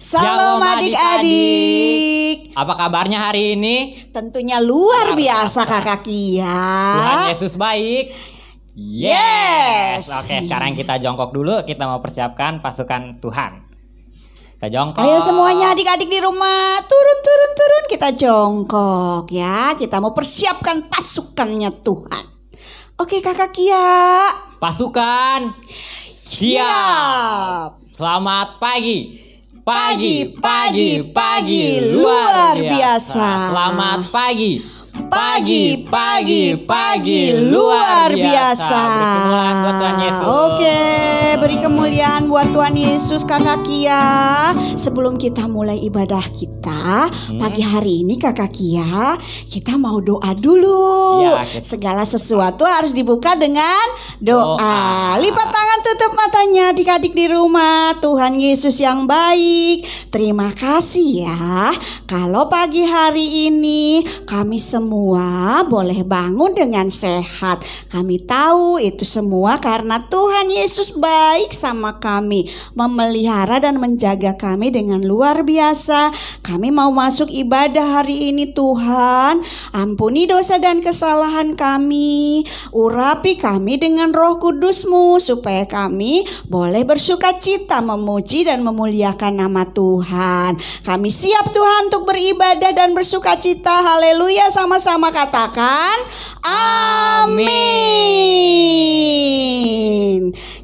Shalom adik-adik. Apa kabarnya hari ini? Tentunya luar biasa Kakak Kia. Tuhan Yesus baik. Yes. Oke, sekarang kita jongkok dulu. Kita mau persiapkan pasukan Tuhan. Kita jongkok. Ayo semuanya adik-adik di rumah, turun. Kita jongkok ya. Kita mau persiapkan pasukannya Tuhan. Oke Kakak Kia. Pasukan siap. Selamat pagi. Pagi luar biasa. Selamat pagi luar biasa. Oke, beri kemuliaan buat Tuhan Yesus Kakak Kia. Sebelum kita mulai ibadah kita pagi hari ini Kakak Kia, kita mau doa dulu Ya, Segala sesuatu harus dibuka dengan doa. Lipat tangan, tutup matanya adik-adik di rumah. Tuhan Yesus yang baik, terima kasih ya. Kalau pagi hari ini kami semua boleh bangun dengan sehat. Kami tahu itu semua karena Tuhan Yesus baik sama kami, memelihara dan menjaga kami dengan luar biasa. Kami mau masuk ibadah hari ini Tuhan. Ampuni dosa dan kesalahan kami. Urapi kami dengan Roh Kudus-Mu supaya kami boleh bersuka cita memuji dan memuliakan nama Tuhan. Kami siap Tuhan untuk beribadah dan bersuka cita. Haleluya, sama-sama katakan amin.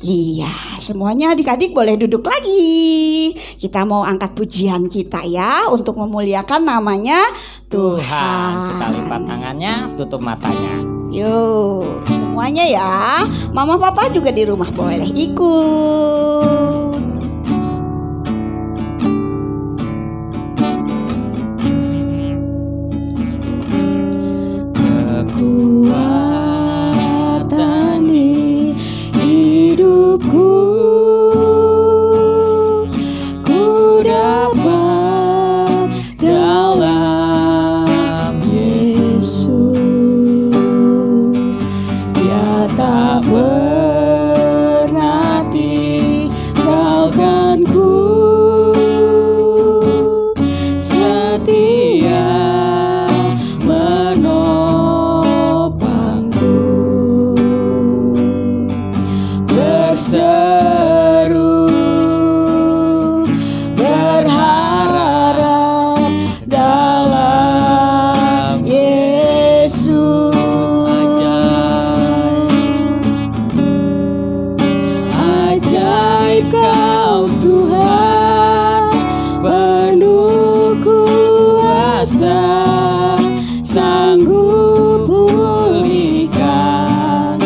Iya, semuanya adik-adik boleh duduk lagi. Kita mau angkat pujian kita ya untuk memuliakan namanya Tuhan. Kita lipat tangannya, tutup matanya. Yuk, semuanya ya. Mama papa juga di rumah boleh ikut. Kekuatan di hidupku, ku dapat dalam Yesus. Dia tak pernah tinggalkanku, setia menopangku. Berseru berharap dalam Yesus. Ajaib Kau Tuhan, penuh kuasa, sanggup pulihkan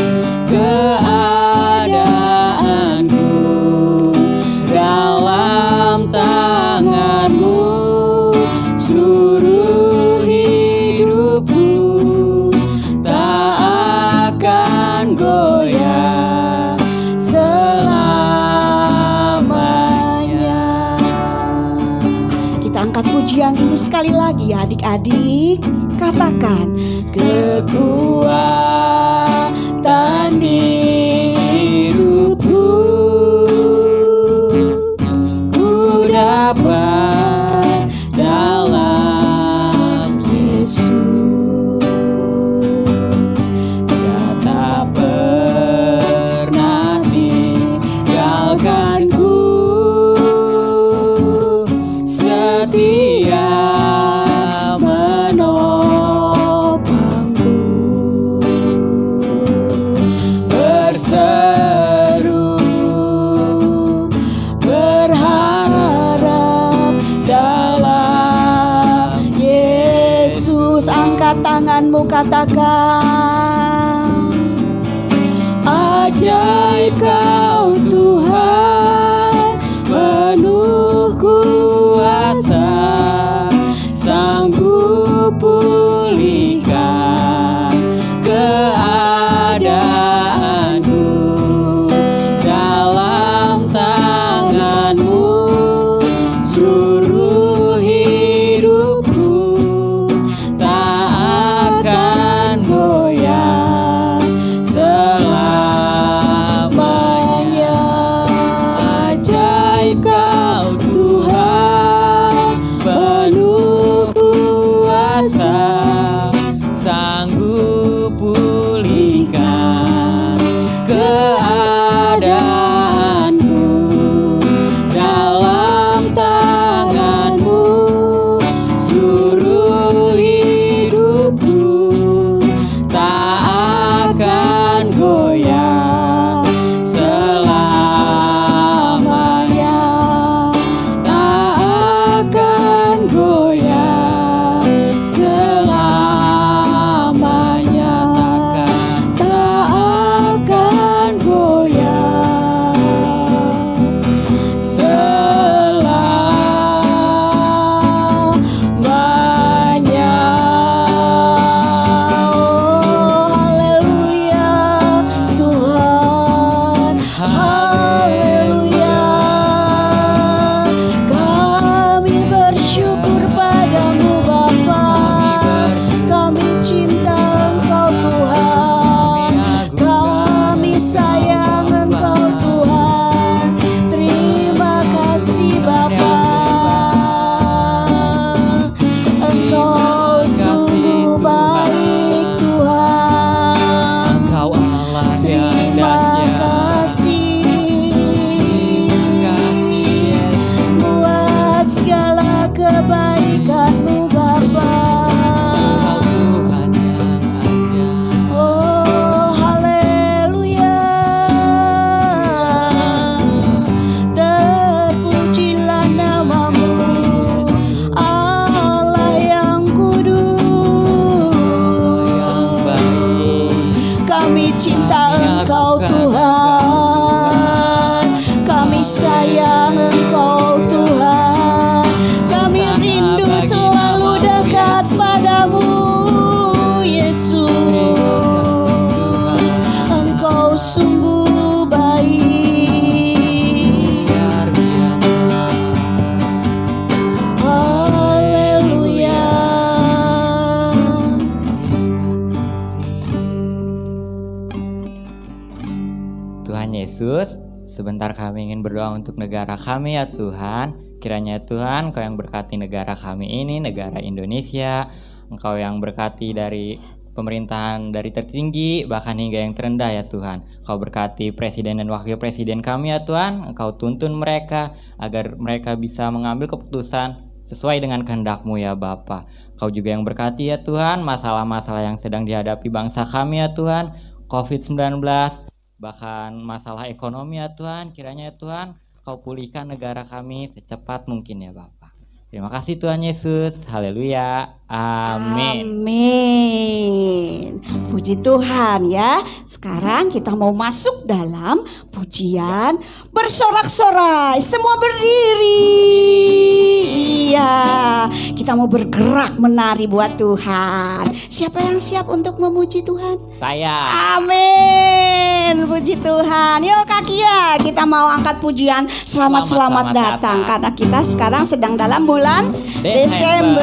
keadaanku. Dalam tangan-Mu seluruh hidupku tak akan goyah selamanya. Kita angkat pujian ini sekali lagi ya adik-adik. Katakan kekuatan di hidupku, ku dapat dalam Yesus. Dia tak pernah tinggalkanku, setia menopangku. Berseru berharap dalam Yesus. Angkat tanganmu, katakan ajaib Kau Tuhan, penuh kuasa, sanggup pulihkan keadaanku. Dalam tangan-Mu seluruh hidupku tak akan goyah selamanya. Yesus, sebentar kami ingin berdoa untuk negara kami ya Tuhan. Kiranya Tuhan, Engkau yang berkati negara kami ini, negara Indonesia. Engkau yang berkati dari pemerintahan dari tertinggi bahkan hingga yang terendah ya Tuhan. Engkau berkati presiden dan wakil presiden kami ya Tuhan. Engkau tuntun mereka agar mereka bisa mengambil keputusan sesuai dengan kehendak-Mu ya Bapa. Kau juga yang berkati ya Tuhan masalah-masalah yang sedang dihadapi bangsa kami ya Tuhan, COVID-19, bahkan masalah ekonomi ya Tuhan. Kiranya ya Tuhan Kau pulihkan negara kami secepat mungkin ya Bapa. Terima kasih Tuhan Yesus. Haleluya. Amin. Amin. Puji Tuhan ya. Sekarang kita mau masuk dalam pujian bersorak-sorai. Semua berdiri. Iya. Kita mau bergerak menari buat Tuhan. Siapa yang siap untuk memuji Tuhan? Saya. Amin. Puji Tuhan. Yuk Kak Kia, kita mau angkat pujian selamat datang. Karena kita sekarang sedang dalam bulan Desember.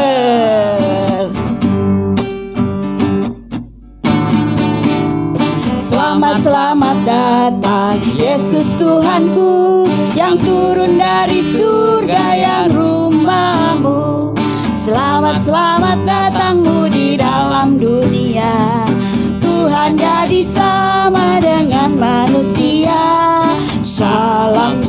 Selamat datang Yesus Tuhanku, yang turun dari surga yang rumahmu. Selamat datangmu di dalam dunia. Tuhan jadi sama dengan manusia. Salam.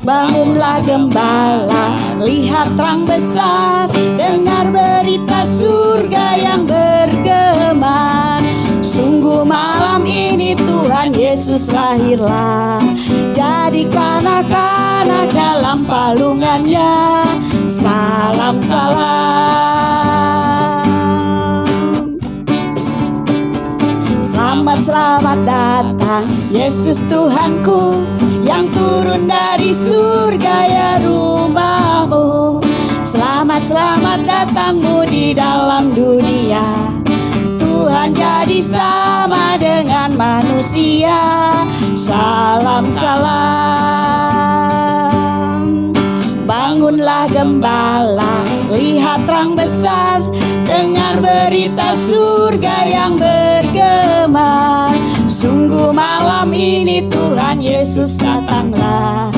Bangunlah gembala, lihat terang besar, dengar berita surga yang bergema. Sungguh malam ini Tuhan Yesus lahirlah, jadi kanak-kanak dalam palungannya. Salam. Selamat datang Yesus Tuhanku, yang turun dari surga ya rumahmu. Selamat datangmu di dalam dunia. Tuhan jadi sama dengan manusia. Salam. Bangunlah gembala, lihat terang besar, dengar berita surga yang bergema. Sungguh malam ini Tuhan Yesus datanglah,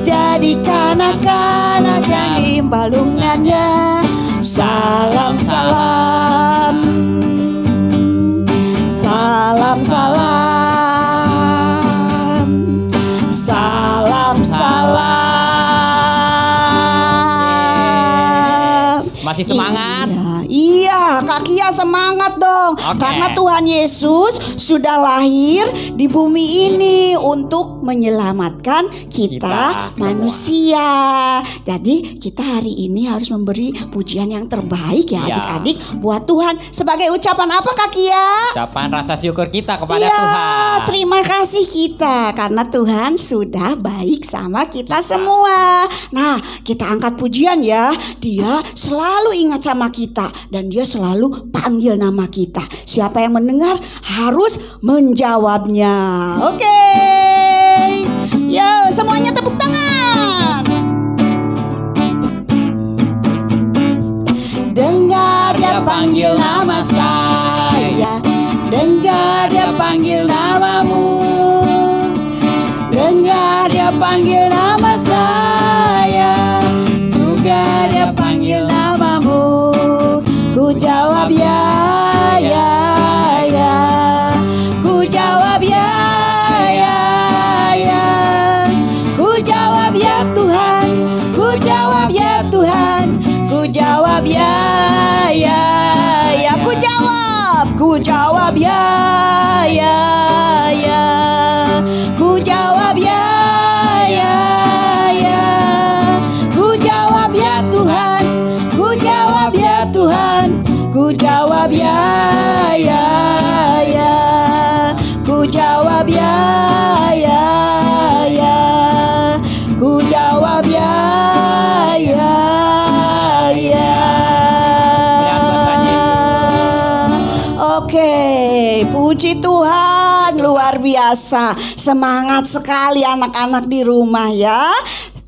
jadi kanak-kanak yang di balungannya. Salam. Masih semangat? Iya, Kak Kia semangat dong. Okay. Karena Tuhan Yesus sudah lahir di bumi ini untuk menyelamatkan kita manusia. Jadi kita hari ini harus memberi pujian yang terbaik ya adik-adik buat Tuhan. Sebagai ucapan apa Kak Kia? Ucapan rasa syukur kita kepada Tuhan. Terima kasih kita karena Tuhan sudah baik sama kita semua. Nah, kita angkat pujian ya. Dia selalu ingat sama kita dan dia selalu panggil nama kita. Siapa yang mendengar harus menjawabnya. Oke. Yo, semuanya tepuk tangan. Dengar dia panggil nama saya, dengar dia panggil namamu, dengar dia panggil nama saya, juga dia panggil namamu. Ku jawab ya. Ku jawab ya. Ku jawab ya Tuhan. Ku jawab ya Tuhan. Ku jawab ya. Ku jawab. Ku jawab ya. Ku jawab ya. Ku jawab ya Tuhan. Ku jawab ya Tuhan. Ku jawab ya. Ku jawab ya. Ku jawab ya. Oke, puji Tuhan, luar biasa. Semangat sekali anak-anak di rumah ya.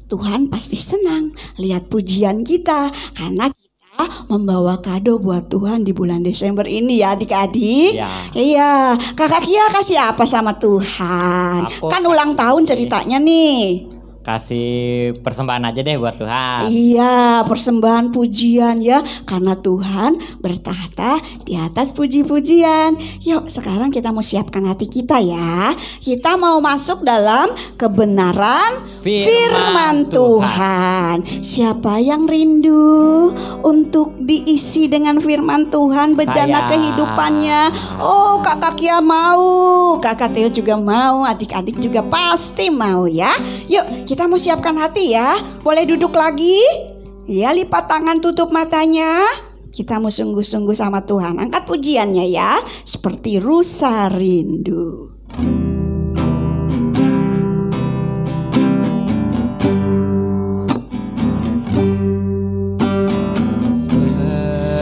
Tuhan pasti senang lihat pujian kita karena kita membawa kado buat Tuhan di bulan Desember ini ya adik-adik. Ya. Iya, Kakak Kia kasih apa sama Tuhan? Aku Kan ulang tahun ceritanya nih. kasih persembahan aja deh buat Tuhan. Iya, persembahan pujian ya, karena Tuhan bertahta di atas puji-pujian. Yuk, sekarang kita mau siapkan hati kita ya. Kita mau masuk dalam kebenaran firman Tuhan. Siapa yang rindu untuk diisi dengan firman Tuhan, bejana Saya. kehidupannya? Oh, Kakak Kia mau, Kakak Theo juga mau, adik-adik juga pasti mau ya. Yuk, kita mau siapkan hati ya. Boleh duduk lagi? Ya, lipat tangan, tutup matanya. Kita mau sungguh-sungguh sama Tuhan. Angkat pujiannya ya, seperti rusa rindu.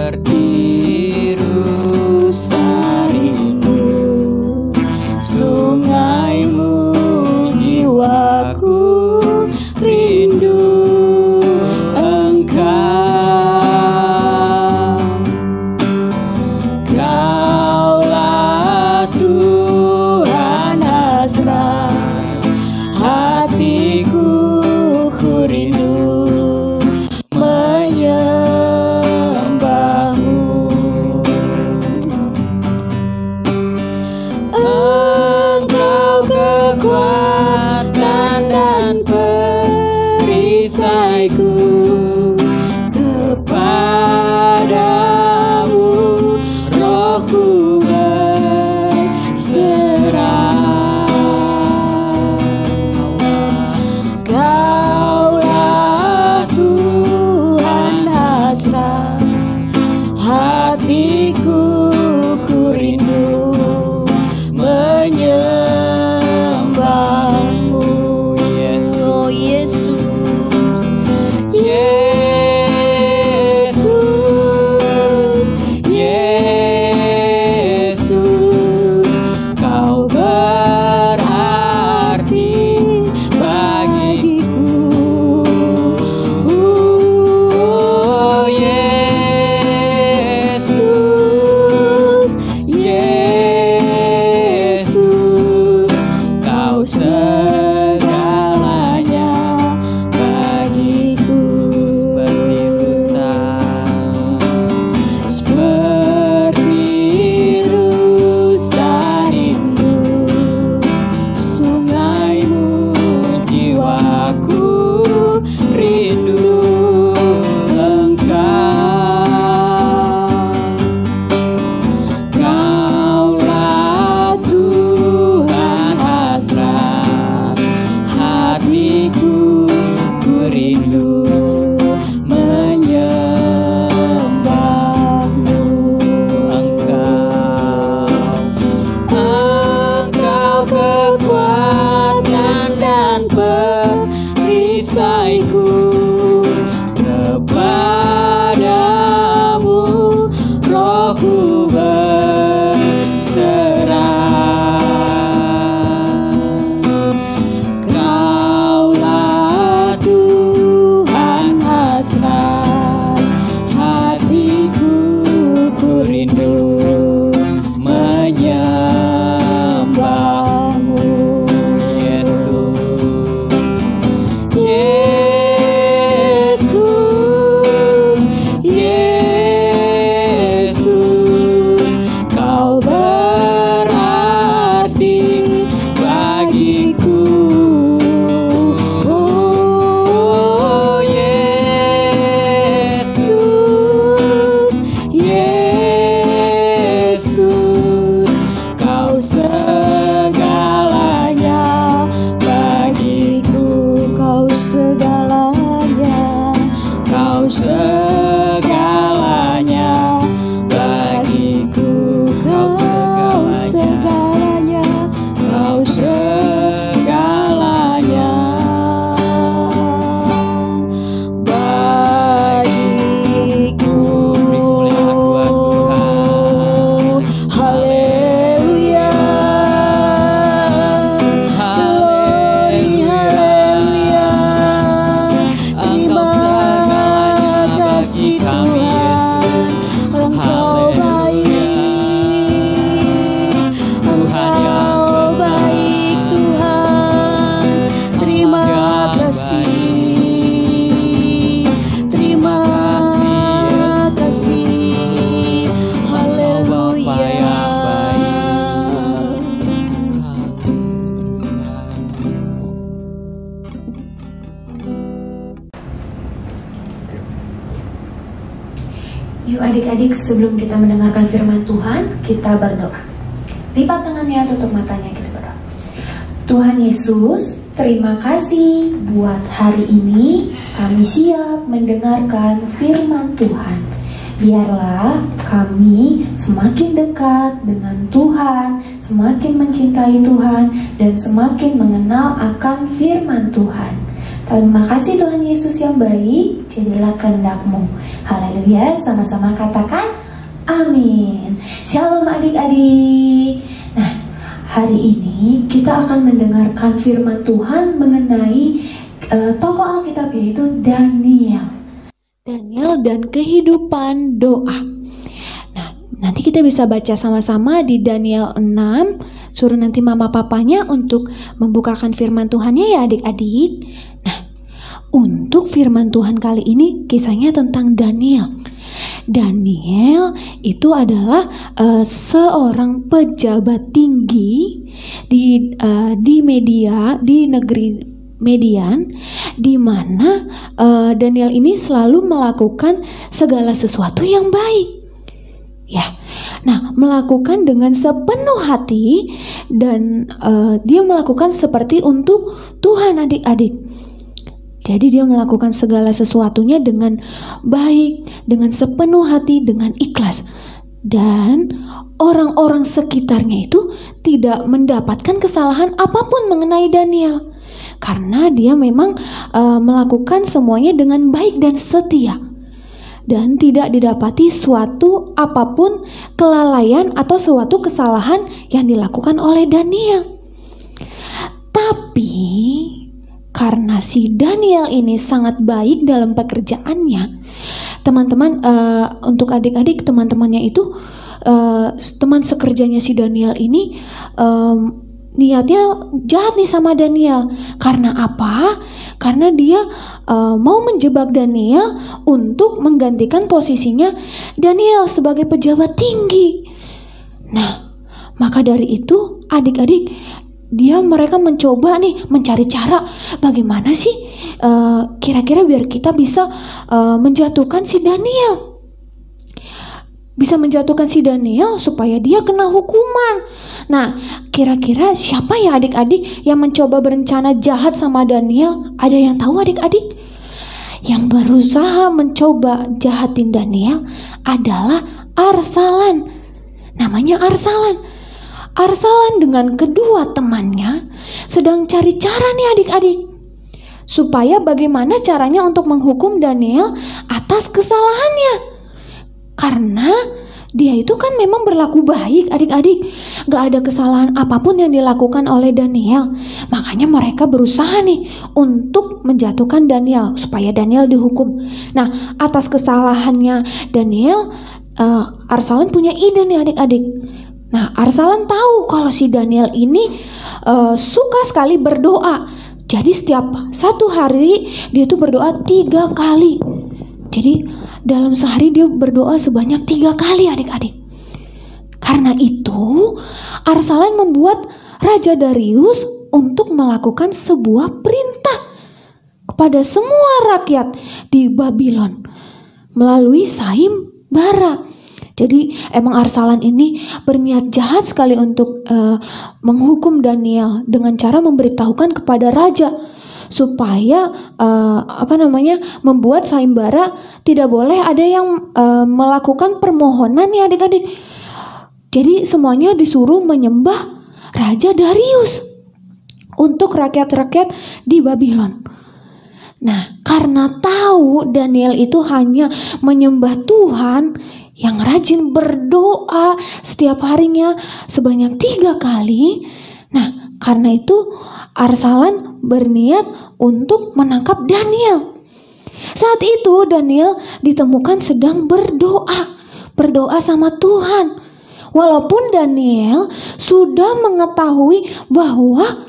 Seperti rusa rindu, sungaimu jiwaku rindu Engkau. Kaulah Tuhan hasrat hatiku, ku rindu menyembahmu. Engkau kekuatan dan perisaiku, kepadamu rohku berserah. Kaulah Tuhan hasrat hatiku, ku rindu menyembahmu. Oh Yesus, Yesus, Yesus, Kau berarti bagiku. Oh Yesus, Yesus, Kau segalanya bagiku. Seperti rusa rindu, sungaimu jiwaku rindu Engkau. Kaulah Tuhan hasrat hatiku, ku rindu menyembahmu. Engkau kekuatan dan perisaiku, kepadamu rohku berserah. Kaulah Tuhan hasrat hatiku, ku rindu menyembahmu. Yesus, Yuk adik-adik, sebelum kita mendengarkan firman Tuhan, kita berdoa. Lipat tangannya, tutup matanya, kita berdoa. Tuhan Yesus, terima kasih buat hari ini kami siap mendengarkan firman Tuhan. Biarlah kami semakin dekat dengan Tuhan, semakin mencintai Tuhan, dan semakin mengenal akan firman Tuhan. Terima kasih Tuhan Yesus yang baik, jadilah kehendak-Mu. Haleluya, sama-sama katakan amin. Shalom adik-adik. Nah, hari ini kita akan mendengarkan firman Tuhan mengenai tokoh Alkitab, yaitu Daniel. Daniel dan kehidupan doa. Nah, nanti kita bisa baca sama-sama di Daniel 6. Suruh nanti mama papanya untuk membukakan firman Tuhannya ya adik-adik. Nah, untuk firman Tuhan kali ini kisahnya tentang Daniel. Daniel itu adalah seorang pejabat tinggi di negeri Median, di mana Daniel ini selalu melakukan segala sesuatu yang baik. Ya, nah melakukan dengan sepenuh hati dan dia melakukan seperti untuk Tuhan adik-adik. Jadi dia melakukan segala sesuatunya dengan baik, dengan sepenuh hati, dengan ikhlas. Dan orang-orang sekitarnya itu tidak mendapatkan kesalahan apapun mengenai Daniel. Karena dia memang melakukan semuanya dengan baik dan setia. Dan tidak didapati suatu apapun kelalaian atau suatu kesalahan yang dilakukan oleh Daniel. Tapi karena si Daniel ini sangat baik dalam pekerjaannya, teman-teman, untuk adik-adik teman-temannya itu, teman sekerjanya si Daniel ini niatnya jahat nih sama Daniel. Karena apa? Karena dia mau menjebak Daniel untuk menggantikan posisinya Daniel sebagai pejabat tinggi. Nah, maka dari itu adik-adik, mereka mencoba nih mencari cara bagaimana sih kira-kira biar kita bisa menjatuhkan si Daniel. Bisa menjatuhkan si Daniel supaya dia kena hukuman. Nah, kira-kira siapa ya adik-adik yang mencoba berencana jahat sama Daniel? Ada yang tahu adik-adik? Yang berusaha mencoba jahatin Daniel adalah Arsalan. Namanya Arsalan. Arsalan dengan kedua temannya sedang cari cara nih adik-adik, supaya bagaimana caranya untuk menghukum Daniel atas kesalahannya. Karena dia itu kan memang berlaku baik adik-adik, gak ada kesalahan apapun yang dilakukan oleh Daniel. Makanya mereka berusaha nih untuk menjatuhkan Daniel supaya Daniel dihukum. Nah, atas kesalahannya Daniel, Arsalan punya ide nih adik-adik. Nah, Arsalan tahu kalau si Daniel ini suka sekali berdoa. Jadi setiap satu hari dia tuh berdoa 3 kali. Jadi dalam sehari dia berdoa sebanyak 3 kali adik-adik. Karena itu Arsalan membuat Raja Darius untuk melakukan sebuah perintah kepada semua rakyat di Babylon melalui sayembara. Jadi emang Arsalan ini berniat jahat sekali untuk menghukum Daniel dengan cara memberitahukan kepada raja supaya membuat sayembara tidak boleh ada yang melakukan permohonan ya adik-adik. Jadi semuanya disuruh menyembah Raja Darius untuk rakyat-rakyat di Babylon. Nah, karena tahu Daniel itu hanya menyembah Tuhan yang rajin berdoa setiap harinya sebanyak 3 kali. Nah, karena itu Arsalan berniat untuk menangkap Daniel. Saat itu Daniel ditemukan sedang berdoa sama Tuhan. Walaupun Daniel sudah mengetahui bahwa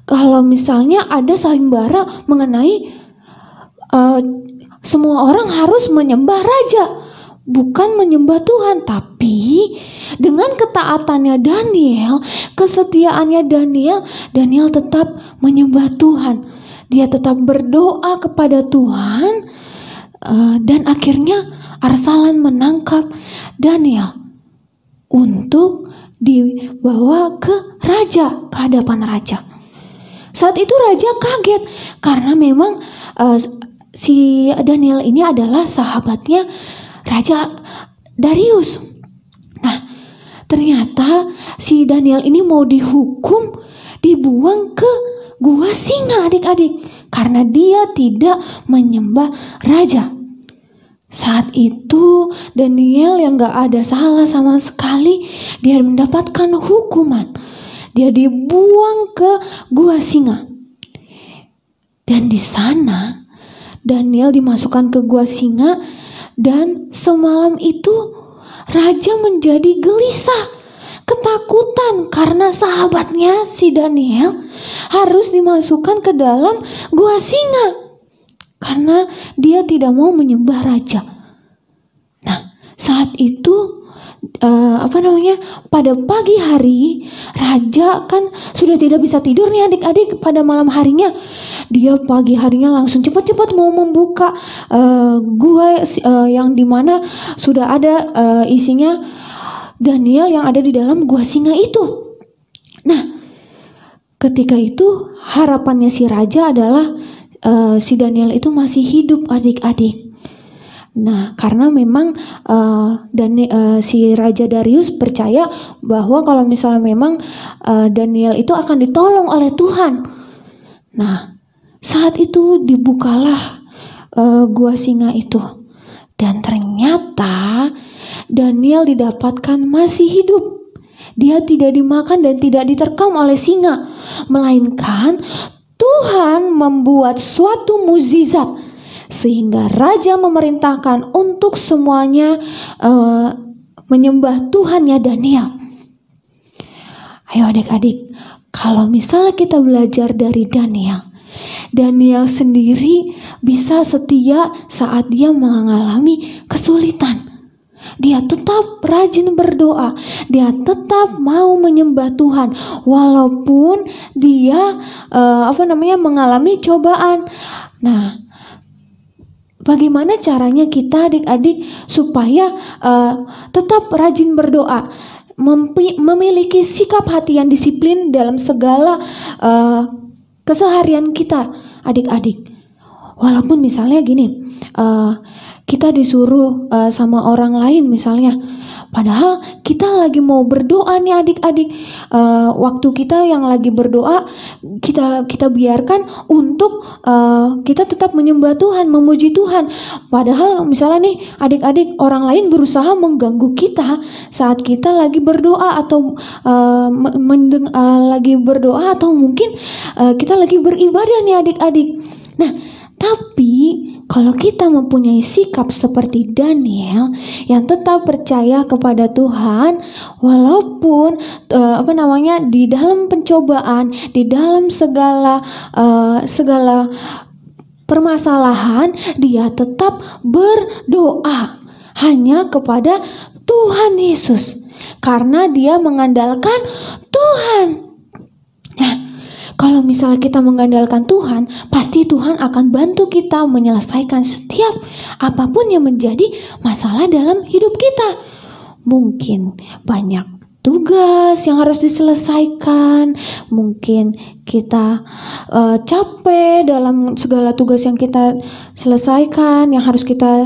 kalau misalnya ada sayembara mengenai semua orang harus menyembah raja, bukan menyembah Tuhan. Tapi dengan ketaatannya Daniel, kesetiaannya Daniel tetap menyembah Tuhan. Dia tetap berdoa kepada Tuhan Dan akhirnya Arsalan menangkap Daniel untuk dibawa ke raja, ke hadapan raja. Saat itu raja kaget karena memang si Daniel ini adalah sahabatnya Raja Darius. Nah, ternyata si Daniel ini mau dihukum, dibuang ke gua singa adik-adik, karena dia tidak menyembah raja. Saat itu Daniel yang gak ada salah sama sekali, dia mendapatkan hukuman. Dia dibuang ke gua singa. Dan di sana Daniel dimasukkan ke gua singa, dan semalam itu raja menjadi gelisah, ketakutan karena sahabatnya si Daniel harus dimasukkan ke dalam gua singa karena dia tidak mau menyembah raja. Nah, saat itu pada pagi hari raja kan sudah tidak bisa tidur nih adik-adik pada malam harinya. Dia pagi harinya langsung cepat-cepat mau membuka gua yang dimana sudah ada isinya Daniel yang ada di dalam gua singa itu. Nah, ketika itu harapannya si raja adalah si Daniel itu masih hidup adik-adik. Nah, karena memang si Raja Darius percaya bahwa kalau misalnya memang Daniel itu akan ditolong oleh Tuhan. Nah, saat itu dibukalah gua singa itu, dan ternyata Daniel didapatkan masih hidup. Dia tidak dimakan dan tidak diterkam oleh singa, melainkan Tuhan membuat suatu mukjizat sehingga raja memerintahkan untuk semuanya menyembah Tuhannya Daniel. Ayo adik-adik, kalau misalnya kita belajar dari Daniel, Daniel sendiri bisa setia saat dia mengalami kesulitan. Dia tetap rajin berdoa, dia tetap mau menyembah Tuhan walaupun dia mengalami cobaan. Nah, bagaimana caranya kita adik-adik supaya tetap rajin berdoa, memiliki sikap hati yang disiplin dalam segala keseharian kita adik-adik. Walaupun misalnya gini, kita disuruh sama orang lain misalnya, padahal kita lagi mau berdoa nih adik-adik, waktu kita yang lagi berdoa kita biarkan untuk kita tetap menyembah Tuhan, memuji Tuhan. Padahal misalnya nih adik-adik, orang lain berusaha mengganggu kita saat kita lagi berdoa atau lagi berdoa, atau mungkin kita lagi beribadah nih adik-adik. Nah, tapi kalau kita mempunyai sikap seperti Daniel yang tetap percaya kepada Tuhan, walaupun di dalam pencobaan, di dalam segala permasalahan, dia tetap berdoa hanya kepada Tuhan Yesus karena dia mengandalkan Tuhan. Nah, kalau misalnya kita mengandalkan Tuhan, pasti Tuhan akan bantu kita menyelesaikan setiap apapun yang menjadi masalah dalam hidup kita. Mungkin banyak tugas yang harus diselesaikan, mungkin kita capek dalam segala tugas yang kita selesaikan, yang harus kita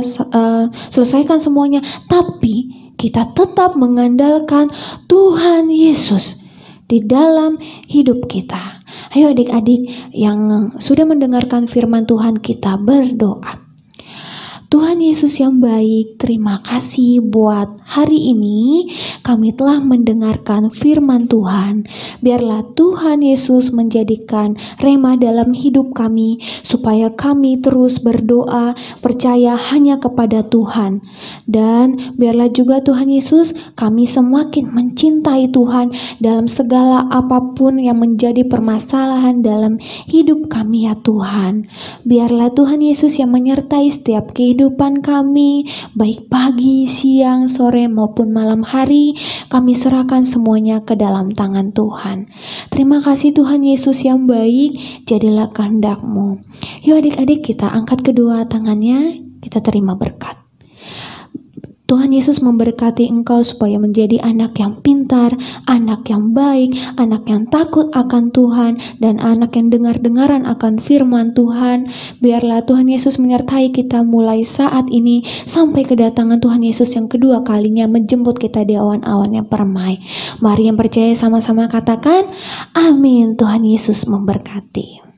selesaikan semuanya, tapi kita tetap mengandalkan Tuhan Yesus di dalam hidup kita. Ayo adik-adik yang sudah mendengarkan firman Tuhan, kita berdoa. Tuhan Yesus yang baik, terima kasih buat hari ini kami telah mendengarkan firman Tuhan. Biarlah Tuhan Yesus menjadikan rema dalam hidup kami, supaya kami terus berdoa, percaya hanya kepada Tuhan. Dan biarlah juga Tuhan Yesus, kami semakin mencintai Tuhan dalam segala apapun yang menjadi permasalahan dalam hidup kami ya Tuhan. Biarlah Tuhan Yesus yang menyertai setiap kehidupan kami, baik pagi, siang, sore maupun malam hari. Kami serahkan semuanya ke dalam tangan Tuhan. Terima kasih Tuhan Yesus yang baik, jadilah kehendak-Mu. Yuk adik-adik, kita angkat kedua tangannya, kita terima berkat. Tuhan Yesus memberkati engkau supaya menjadi anak yang pintar, anak yang baik, anak yang takut akan Tuhan, dan anak yang dengar-dengaran akan firman Tuhan. Biarlah Tuhan Yesus menyertai kita mulai saat ini sampai kedatangan Tuhan Yesus yang kedua kalinya menjemput kita di awan-awan yang permai. Mari yang percaya sama-sama katakan, amin. Tuhan Yesus memberkati.